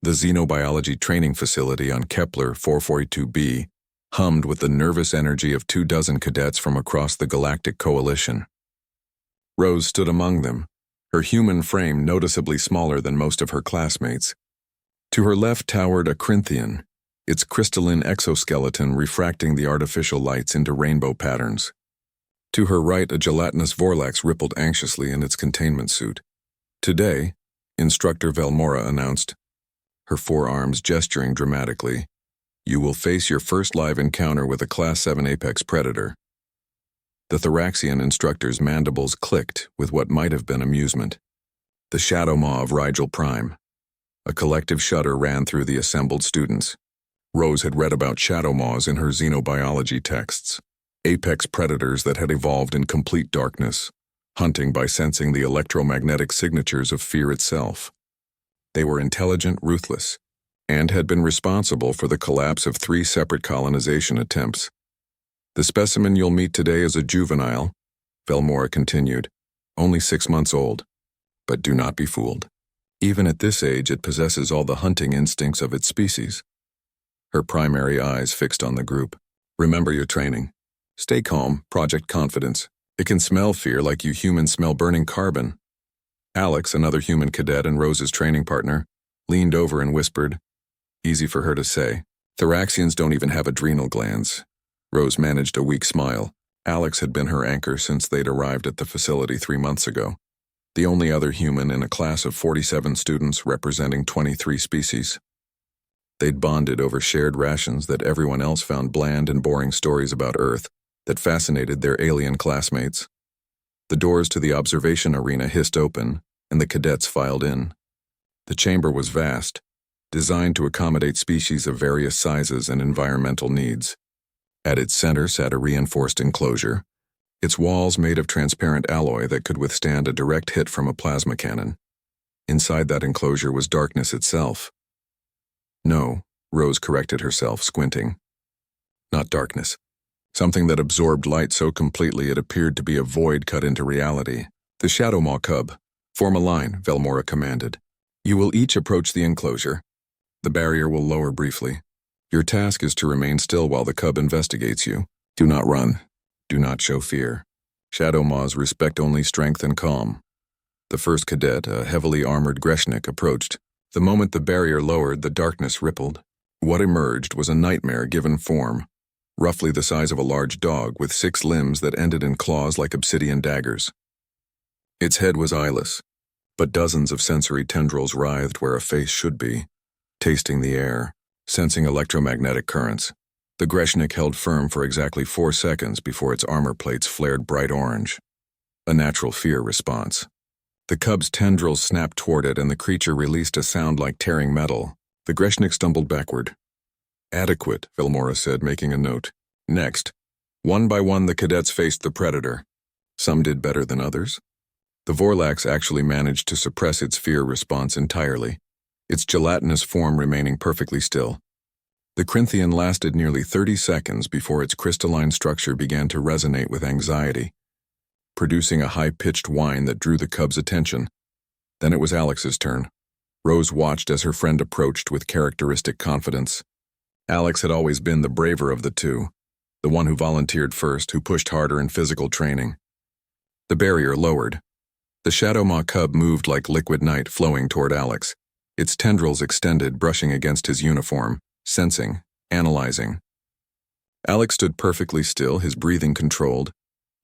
The xenobiology training facility on Kepler 442b hummed with the nervous energy of 24 cadets from across the Galactic Coalition. Rose stood among them, her human frame noticeably smaller than most of her classmates. To her left towered a Corinthian, its crystalline exoskeleton refracting the artificial lights into rainbow patterns. To her right, a gelatinous Vorlax rippled anxiously in its containment suit. Today, Instructor Velmora announced, her forearms gesturing dramatically, you will face your first live encounter with a Class 7 apex predator. The Thoraxian instructor's mandibles clicked with what might have been amusement. The shadow maw of Rigel Prime. A collective shudder ran through the assembled students. Rose had read about shadow maws in her xenobiology texts, apex predators that had evolved in complete darkness, hunting by sensing the electromagnetic signatures of fear itself. They were intelligent, ruthless, and had been responsible for the collapse of 3 separate colonization attempts. The specimen you'll meet today is a juvenile, Velmora continued, only 6 months old. But do not be fooled. Even at this age, it possesses all the hunting instincts of its species. Her primary eyes fixed on the group. Remember your training. Stay calm, Project Confidence. It can smell fear like you humans smell burning carbon. Alex, another human cadet and Rose's training partner, leaned over and whispered, easy for her to say, Thoraxians don't even have adrenal glands. Rose managed a weak smile. Alex had been her anchor since they'd arrived at the facility 3 months ago. The only other human in a class of 47 students representing 23 species. They'd bonded over shared rations that everyone else found bland and boring stories about Earth that fascinated their alien classmates. The doors to the observation arena hissed open, and the cadets filed in. The chamber was vast, designed to accommodate species of various sizes and environmental needs. At its center sat a reinforced enclosure, its walls made of transparent alloy that could withstand a direct hit from a plasma cannon. Inside that enclosure was darkness itself. No, Rose corrected herself, squinting. Not darkness. Something that absorbed light so completely it appeared to be a void cut into reality. The Shadow Maw cub. Form a line, Velmora commanded. You will each approach the enclosure. The barrier will lower briefly. Your task is to remain still while the cub investigates you. Do not run. Do not show fear. Shadow Maws respect only strength and calm. The first cadet, a heavily armored Greshnik, approached. The moment the barrier lowered, the darkness rippled. What emerged was a nightmare-given form, roughly the size of a large dog with 6 limbs that ended in claws like obsidian daggers. Its head was eyeless, but dozens of sensory tendrils writhed where a face should be, tasting the air, sensing electromagnetic currents. The Greshnik held firm for exactly 4 seconds before its armor plates flared bright orange. A natural fear response. The cub's tendrils snapped toward it and the creature released a sound like tearing metal. The Greshnik stumbled backward. Adequate, Velmora said, making a note. Next. One by one the cadets faced the predator. Some did better than others. The Vorlax actually managed to suppress its fear response entirely, its gelatinous form remaining perfectly still. The Corinthian lasted nearly 30 seconds before its crystalline structure began to resonate with anxiety, producing a high-pitched whine that drew the cub's attention. Then it was Alex's turn. Rose watched as her friend approached with characteristic confidence. Alex had always been the braver of the two, the one who volunteered first, who pushed harder in physical training. The barrier lowered. The Shadow Maw cub moved like liquid night, flowing toward Alex. Its tendrils extended, brushing against his uniform, sensing, analyzing. Alex stood perfectly still, his breathing controlled.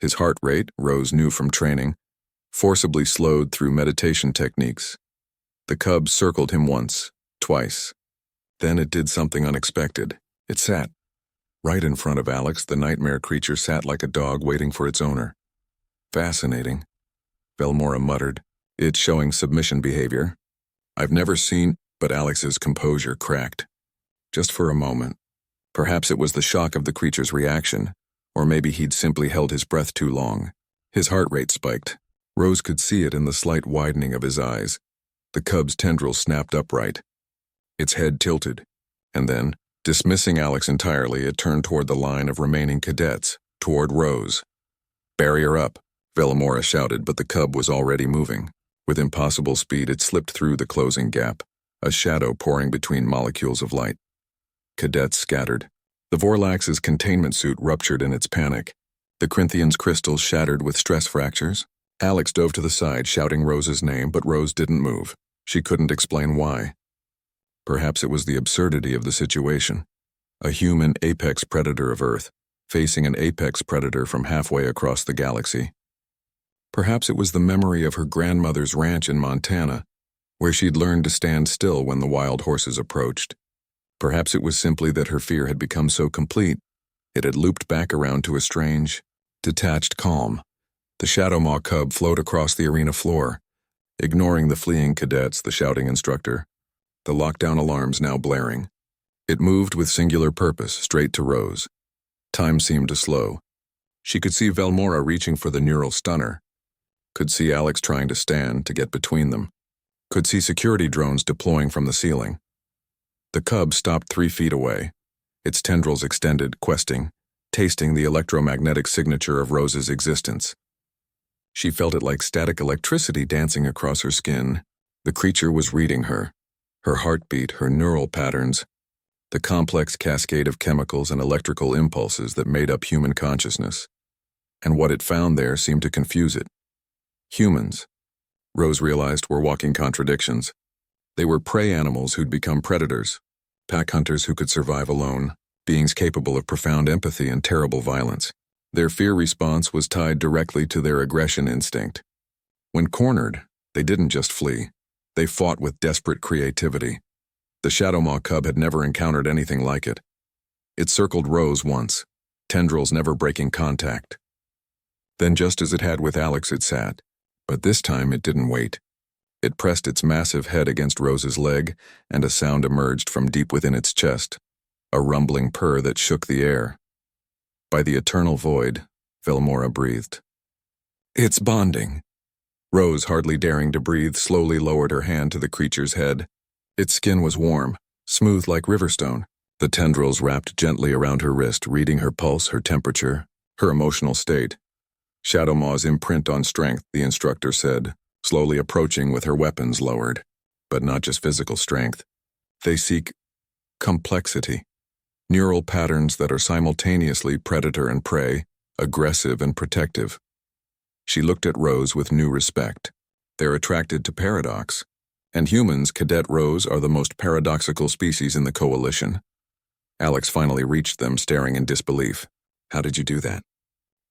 His heart rate, Rose knew from training, forcibly slowed through meditation techniques. The cub circled him once, twice. Then it did something unexpected. It sat. Right in front of Alex, the nightmare creature sat like a dog waiting for its owner. Fascinating, Velmora muttered. It's showing submission behavior. I've never seen, but Alex's composure cracked. Just for a moment. Perhaps it was the shock of the creature's reaction, or maybe he'd simply held his breath too long. His heart rate spiked. Rose could see it in the slight widening of his eyes. The cub's tendrils snapped upright. Its head tilted, and then, dismissing Alex entirely, it turned toward the line of remaining cadets, toward Rose. Barrier up, Velmora shouted, but the cub was already moving. With impossible speed, it slipped through the closing gap. a shadow pouring between molecules of light. Cadets scattered. The Vorlax's containment suit ruptured in its panic. The Corinthian's crystals shattered with stress fractures. Alex dove to the side, shouting Rose's name, but Rose didn't move. She couldn't explain why. Perhaps it was the absurdity of the situation. A human apex predator of Earth, facing an apex predator from halfway across the galaxy. Perhaps it was the memory of her grandmother's ranch in Montana, where she'd learned to stand still when the wild horses approached. Perhaps it was simply that her fear had become so complete, it had looped back around to a strange, detached calm. The Shadow Maw cub flowed across the arena floor, ignoring the fleeing cadets, the shouting instructor, the lockdown alarms now blaring. It moved with singular purpose, straight to Rose. Time seemed to slow. She could see Velmora reaching for the neural stunner, could see Alex trying to stand to get between them, could see security drones deploying from the ceiling. The cub stopped 3 feet away, its tendrils extended, questing, tasting the electromagnetic signature of Rose's existence. She felt it like static electricity dancing across her skin. The creature was reading her heartbeat, her neural patterns, the complex cascade of chemicals and electrical impulses that made up human consciousness. And what it found there seemed to confuse it. Humans, Rose realized, were walking contradictions. They were prey animals who'd become predators, pack hunters who could survive alone, beings capable of profound empathy and terrible violence. Their fear response was tied directly to their aggression instinct. When cornered, they didn't just flee. They fought with desperate creativity. The Shadow Maw cub had never encountered anything like it. It circled Rose once, tendrils never breaking contact. Then, just as it had with Alex, it sat. But this time it didn't wait. It pressed its massive head against Rose's leg, and a sound emerged from deep within its chest, a rumbling purr that shook the air. By the eternal void, Velmora breathed. "It's bonding." Rose, hardly daring to breathe, slowly lowered her hand to the creature's head. Its skin was warm, smooth like riverstone. The tendrils wrapped gently around her wrist, reading her pulse, her temperature, her emotional state. Shadow Maw's imprint on strength, the instructor said, slowly approaching with her weapons lowered. But not just physical strength. They seek complexity. Neural patterns that are simultaneously predator and prey, aggressive and protective. She looked at Rose with new respect. They're attracted to paradox. And humans, Cadet Rose, are the most paradoxical species in the Coalition. Alex finally reached them, staring in disbelief. "How did you do that?"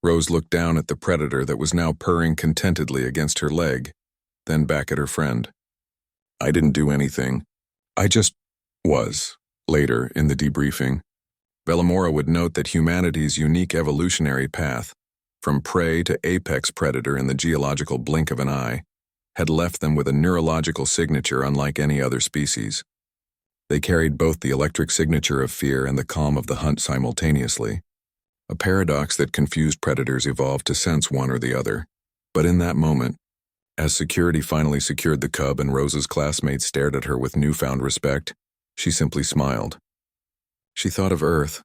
Rose looked down at the predator that was now purring contentedly against her leg, then back at her friend. "I didn't do anything. I just was." Later, in the debriefing, Velmora would note that humanity's unique evolutionary path, from prey to apex predator in the geological blink of an eye, had left them with a neurological signature unlike any other species. They carried both the electric signature of fear and the calm of the hunt simultaneously. A paradox that confused predators evolved to sense one or the other. But in that moment, as security finally secured the cub and Rose's classmates stared at her with newfound respect, she simply smiled. She thought of Earth,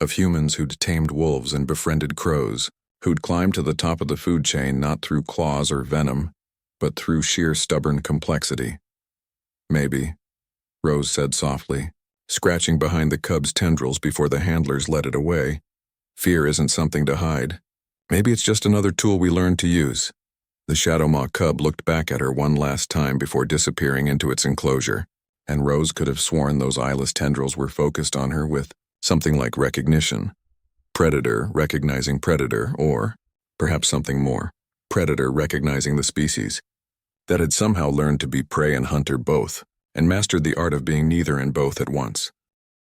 of humans who'd tamed wolves and befriended crows, who'd climbed to the top of the food chain not through claws or venom, but through sheer stubborn complexity. "Maybe," Rose said softly, scratching behind the cub's tendrils before the handlers led it away. "Fear isn't something to hide. Maybe it's just another tool we learned to use." The Shadow Maw cub looked back at her one last time before disappearing into its enclosure, and Rose could have sworn those eyeless tendrils were focused on her with something like recognition. Predator recognizing predator, or perhaps something more. Predator recognizing the species that had somehow learned to be prey and hunter both, and mastered the art of being neither and both at once.